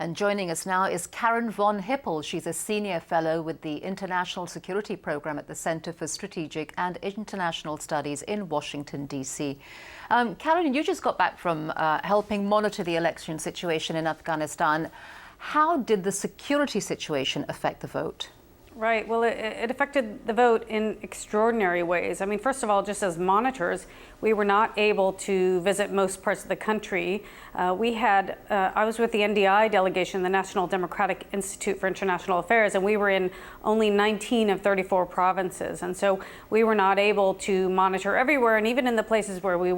And joining us now is Karin von Hippel. She's a senior fellow with the International Security Program at the Center for Strategic and International Studies in Washington, D.C. Karin, you just got back from helping monitor the election situation in Afghanistan. How did the security situation affect the vote? Right. Well, it affected the vote in extraordinary ways. I mean, first of all, just as monitors, we were not able to visit most parts of the country. I was with the NDI delegation, the National Democratic Institute for International Affairs, and we were in only 19 of 34 provinces. And so we were not able to monitor everywhere. And even in the places where we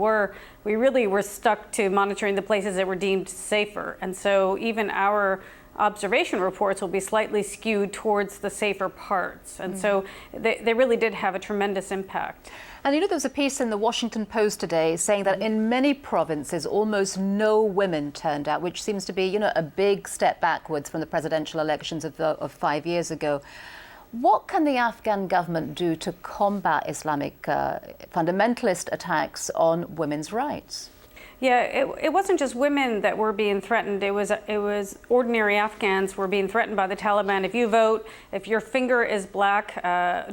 really were stuck to monitoring the places that were deemed safer. And so even our observation reports will be slightly skewed towards the safer parts. And so they really did have a tremendous impact. And you know, there was a piece in the Washington Post today saying that in many provinces, almost no women turned out, which seems to be, you know, a big step backwards from the presidential elections of 5 years ago. What can the Afghan government do to combat Islamic fundamentalist attacks on women's rights? Yeah, it wasn't just women that were being threatened. It was ordinary Afghans were being threatened by the Taliban. If you vote, if your finger is black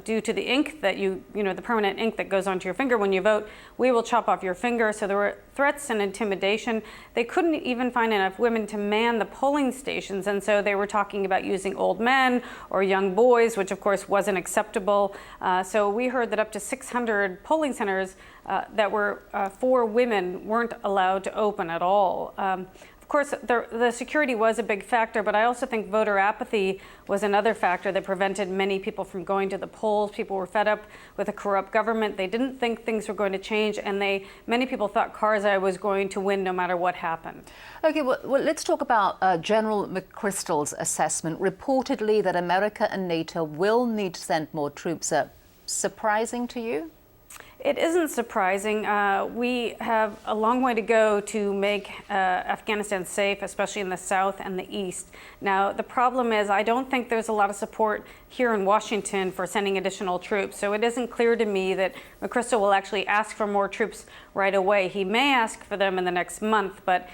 due to the ink that the permanent ink that goes onto your finger when you vote, we will chop off your finger. So there were threats and intimidation. They couldn't even find enough women to man the polling stations. And so they were talking about using old men or young boys, which of course wasn't acceptable. So we heard that up to 600 polling centers that were for women weren't allowed to open at all. Of course, the security was a big factor, but I also think voter apathy was another factor that prevented many people from going to the polls. People were fed up with a corrupt government. They didn't think things were going to change, and many people thought Karzai was going to win no matter what happened. Okay, well let's talk about General McChrystal's assessment. Reportedly that America and NATO will need to send more troops. Surprising to you? It isn't surprising. We have a long way to go to make Afghanistan safe, especially in the south and the east. Now, the problem is I don't think there's a lot of support here in Washington for sending additional troops. So it isn't clear to me that McChrystal will actually ask for more troops right away. He may ask for them in the next month, but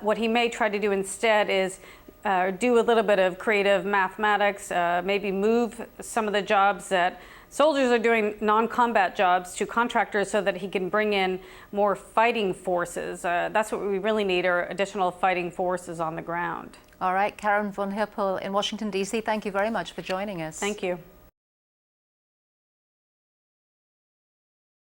what he may try to do instead is do a little bit of creative mathematics, maybe move some of the jobs that soldiers are doing, non-combat jobs, to contractors so that he can bring in more fighting forces. That's what we really need, are additional fighting forces on the ground. All right, Karin von Hippel in Washington, D.C., thank you very much for joining us. Thank you.